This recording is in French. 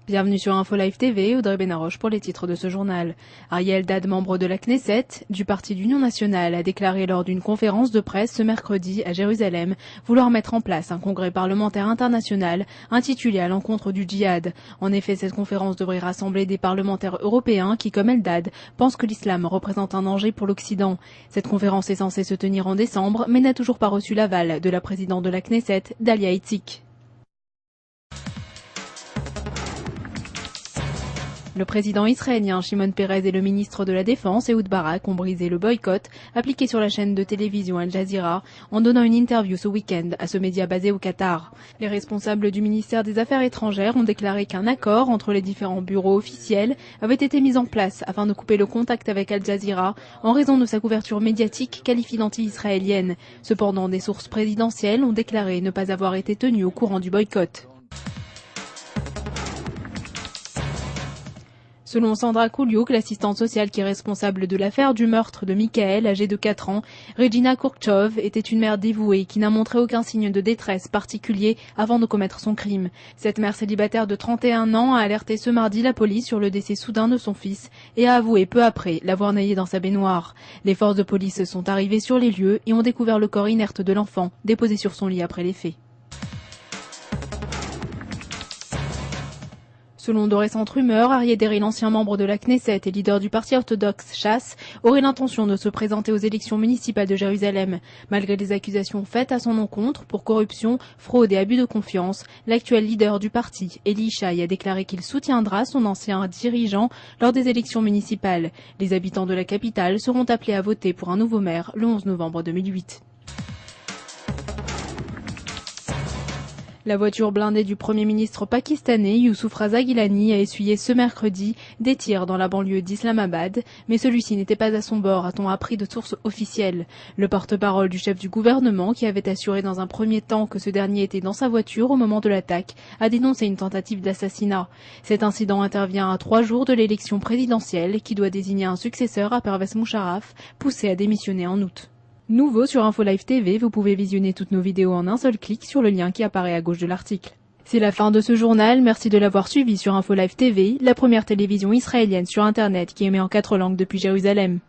Bienvenue sur Info Live TV, Audrey Benaroche pour les titres de ce journal. Arieh Eldad, membre de la Knesset, du Parti d'Union nationale, a déclaré lors d'une conférence de presse ce mercredi à Jérusalem vouloir mettre en place un congrès parlementaire international intitulé à l'encontre du djihad. En effet, cette conférence devrait rassembler des parlementaires européens qui, comme Eldad, pensent que l'islam représente un danger pour l'Occident. Cette conférence est censée se tenir en décembre, mais n'a toujours pas reçu l'aval de la présidente de la Knesset, Dalia Itzik. Le président israélien Shimon Peres et le ministre de la Défense Ehud Barak ont brisé le boycott appliqué sur la chaîne de télévision Al Jazeera en donnant une interview ce week-end à ce média basé au Qatar. Les responsables du ministère des Affaires étrangères ont déclaré qu'un accord entre les différents bureaux officiels avait été mis en place afin de couper le contact avec Al Jazeera en raison de sa couverture médiatique qualifiée d'anti-israélienne. Cependant, des sources présidentielles ont déclaré ne pas avoir été tenues au courant du boycott. Selon Sandra Kouliuk, l'assistante sociale qui est responsable de l'affaire du meurtre de Michael, âgé de 4 ans, Regina Kurchov était une mère dévouée qui n'a montré aucun signe de détresse particulier avant de commettre son crime. Cette mère célibataire de 31 ans a alerté ce mardi la police sur le décès soudain de son fils et a avoué peu après l'avoir noyé dans sa baignoire. Les forces de police sont arrivées sur les lieux et ont découvert le corps inerte de l'enfant, déposé sur son lit après les faits. Selon de récentes rumeurs, Arieh Deri, l'ancien membre de la Knesset et leader du parti orthodoxe Chasse, aurait l'intention de se présenter aux élections municipales de Jérusalem. Malgré les accusations faites à son encontre pour corruption, fraude et abus de confiance, l'actuel leader du parti, Eli Yishai, a déclaré qu'il soutiendra son ancien dirigeant lors des élections municipales. Les habitants de la capitale seront appelés à voter pour un nouveau maire le 11 novembre 2008. La voiture blindée du Premier ministre pakistanais Youssouf Raza Gilani a essuyé ce mercredi des tirs dans la banlieue d'Islamabad, mais celui-ci n'était pas à son bord, a-t-on appris de sources officielles. Le porte-parole du chef du gouvernement, qui avait assuré dans un premier temps que ce dernier était dans sa voiture au moment de l'attaque, a dénoncé une tentative d'assassinat. Cet incident intervient à 3 jours de l'élection présidentielle qui doit désigner un successeur à Pervez Musharraf, poussé à démissionner en août. Nouveau sur Info Live TV, vous pouvez visionner toutes nos vidéos en un seul clic sur le lien qui apparaît à gauche de l'article. C'est la fin de ce journal, merci de l'avoir suivi sur Info Live TV, la première télévision israélienne sur Internet qui émet en 4 langues depuis Jérusalem.